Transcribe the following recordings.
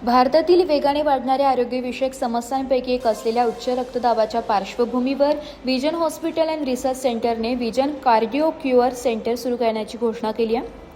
भारतातील वेगाने वाढणाऱ्या आरोग्यविषयक समस्यांपैकी एक असलेल्या उच्च रक्तदाबाच्या पार्श्वभूमीवर vision hospital and research सेंटरने vision cardio cure centre सुरू करण्याची घोषणा केली आहे।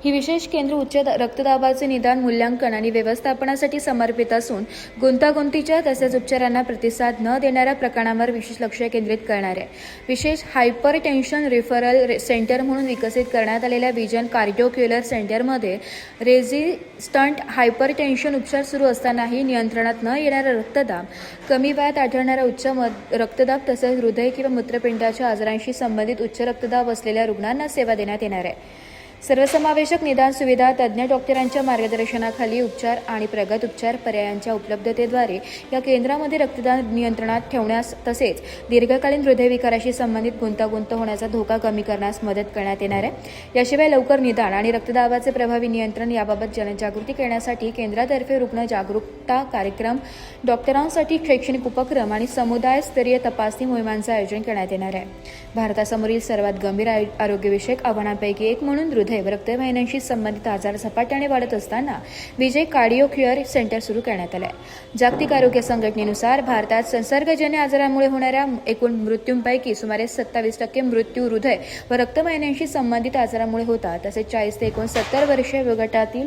ही विशेष केंद्र उच्च रक्तदाबाचे निदान, मूल्यांकन आणि व्यवस्थापनासाठी समर्पित असून गुंतागुंतीच्या तसेच उपचारांना प्रतिसाद न देणाऱ्या प्रकरणांवर विशेष लक्ष केंद्रित करणार आहे। विशेष हायपरटेन्शन रिफरल सेंटर म्हणून विकसित करण्यात आलेल्या विजन कार्डिओक्युलर सेंटरमध्ये रेझिस्टंट हायपरटेन्शन उपचार सुरू असतानाही नियंत्रणात न येणारा रक्तदाब, कमी वयात आढळणारा उच्च रक्तदाब तसेच हृदय किंवा मूत्रपिंडाच्या आजारांशी संबंधित उच्च रक्तदाब असलेल्या रुग्णांना सेवा देण्यात येणार आहे। सर्वसमावेशक निदान सुविधा, तज्ज्ञ डॉक्टरांच्या मार्गदर्शनाखाली उपचार आणि प्रगत उपचार पर्यायांच्या उपलब्धतेद्वारे या केंद्रामध्ये रक्तदाब नियंत्रणात ठेवण्यास तसेच दीर्घकालीन हृदयविकाराशी संबंधित गुंतागुंत होण्याचा धोका कमी करण्यास मदत करण्यात येणार आहे। याशिवाय लवकर निदान आणि रक्तदाबाचे प्रभावी नियंत्रण याबाबत जनजागृती करण्यासाठी केंद्रातर्फे रुग्ण जागरूकता कार्यक्रम, डॉक्टरांसाठी शैक्षणिक उपक्रम आणि समुदायस्तरीय तपासणी मोहिमांचे आयोजन करण्यात येणार आहे। भारतासमोरील सर्वात गंभीर आरोग्यविषयक आव्हानांपैकी एक म्हणून हृदय व रक्तवाहिन्यांशी संबंधित आजार झपाट्याने वाढत असताना विजय कार्डिओक्युअर सेंटर सुरू करण्यात आले आहे। जागतिक आरोग्य संघटनेनुसार भारतात संसर्गजन्य आजारांमुळे होणाऱ्या एकूण मृत्यूंपैकी सुमारे 27% मृत्यू हृदय व रक्तवाहिन्यांशी संबंधित आजारांमुळे होतात। तसेच 40 ते 69 वर्षे वयोगटातील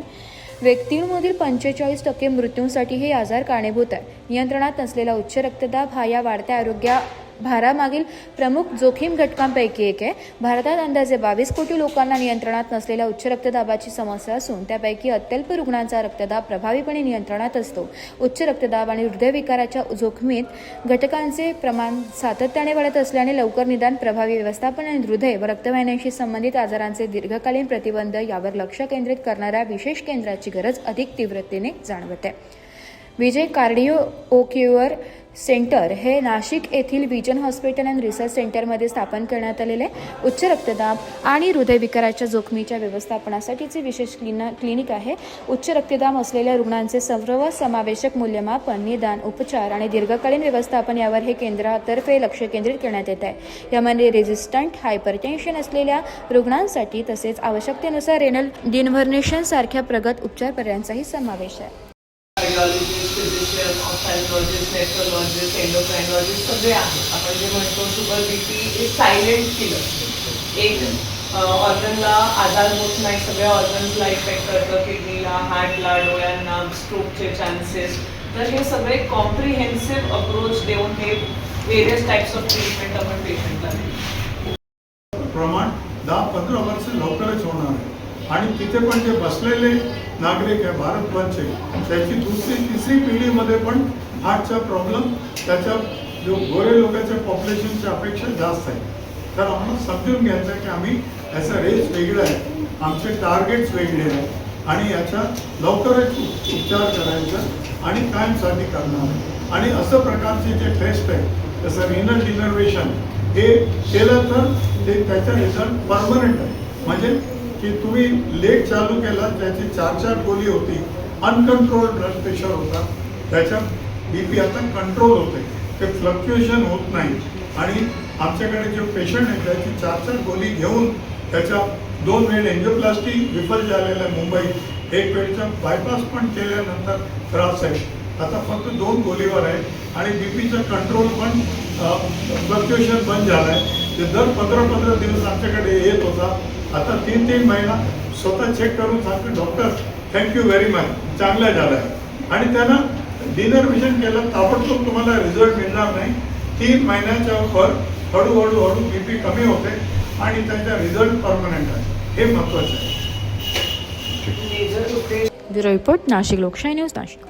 व्यक्तींमधील 45% मृत्यूंसाठी हे आजार कारणीभूत आहे। नियंत्रणात नसलेला उच्च रक्तदाब हा या वाढत्या आरोग्य भारामागील प्रमुख जोखीम घटकांपैकी एक आहे। भारतात अंदाजे 22 कोटी लोकांना नियंत्रणात नसलेल्या उच्च रक्तदाबाची समस्या असून त्यापैकी अत्यल्प रुग्णांचा रक्तदाब प्रभावीपणे नियंत्रणात असतो। उच्च रक्तदाब आणि हृदयविकाराच्या जोखमीत घटकांचे प्रमाण सातत्याने वाढत असल्याने लवकर निदान, प्रभावी व्यवस्थापन आणि हृदय व रक्तवाहिन्यांशी संबंधित आजारांचे दीर्घकालीन प्रतिबंध यावर लक्ष केंद्रित करणाऱ्या विशेष केंद्राची गरज अधिक तीव्रतेने जाणवते। विजय कार्डिओक्युअर सेंटर हे नाशिक येथील विजन हॉस्पिटल अँड रिसर्च सेंटरमध्ये स्थापन करण्यात आलेले उच्च रक्तदाब आणि हृदयविकाराच्या जोखमीच्या व्यवस्थापनासाठीचे विशेष क्लिनिक आहे। उच्च रक्तदाब असलेल्या रुग्णांचे सर्व समावेशक मूल्यमापन, निदान, उपचार आणि दीर्घकालीन व्यवस्थापन यावर हे केंद्रातर्फे लक्ष केंद्रित करण्यात येत आहे। यामध्ये रेझिस्टंट हायपरटेन्शन असलेल्या रुग्णांसाठी तसेच आवश्यकतेनुसार रेनल डिनव्हर्नेशन सारख्या प्रगत उपचार पर्यायांचाही समावेश आहे। कार्डिओलॉजिस्ट, फिजिशियन, ऑप्थॅल्मॉलॉजिस्ट, नेफ्रोलॉजिस्ट, एंडोक्राइनॉलॉजिस्ट सगळे आहेत। आपण जे म्हणतो शुगर, बीपी हे सायलेंट किलर। एक ऑर्गनला आजार होत नाही, सगळ्या ऑर्गन्सला इफेक्ट करतं, किडनीला, हार्टला, डोळ्यांना स्ट्रोकचे चान्सेस। तर हे सगळे कॉम्प्रिहेन्सिव्ह अप्रोच देऊन हे वेरियस टाइप्स ऑफ ट्रीटमेंट आपण पेशंटला देतो। प्रमाण 10-15 वर्ष लवकरच होणार आहे आणि तिथे पण जे बसलेले नागरिक आहे भारतभरचे, त्याची दुसरी तिसरी पिढीमध्ये पण हार्टचा प्रॉब्लेम त्याच्या जो गोरे लोकांच्या पॉप्युलेशनच्या अपेक्षा जास्त आहे। तर आम्हाला समजून घ्यायचं आहे की आम्ही याचा रेस वेगळा आहे, आमचे टार्गेट्स वेगळे आहेत आणि याचा लवकरच उपचार करायचा आणि कायमसाठी करणार आहे। आणि असं प्रकारचे जे टेस्ट आहे जसं रिनल डिनर्वेशन हे केलं तर ते त्याचा रिझल्ट परमनंट आहे। म्हणजे की तुम्ही लेट चालू केला, त्याची 4 गोळी होती, अनकंट्रोल्ड ब्लड प्रेशर होता, त्याच्या बीपी आता कंट्रोल होते, ते फ्लक्च्युएशन होत नाही। आणि आमच्याकडे जो पेशंट आहे त्याची 4 गोळी घेऊन त्याच्या 2 वेळ एंजिओप्लास्टी विफल झालेला मुंबईत, 1 वेळचा बायपास पण केल्यानंतर त्रास आहे, आता फक्त 2 गोळीवर आहे आणि बीपीचं कंट्रोल पण फ्लक्च्युएशन बंद झालं आहे। ते दर 15-15 दिवस आमच्याकडे येत होता, आता 3-3 महिना स्वतः चेक करून सांगतो डॉक्टर थँक्यू व्हेरी मच, चांगलं झालं आहे। आणि त्यांना डिनर्वेशन केलं, ताबडतोब तुम्हाला रिझल्ट मिळणार नाही, 3 महिन्याच्या वर हळूहळू बीपी कमी होते आणि त्याचा रिझल्ट परमनंट आहे, हे महत्त्वाचं आहे। ब्युरो रिपोर्ट, नाशिक लोकशाही न्यूज, नाशिक।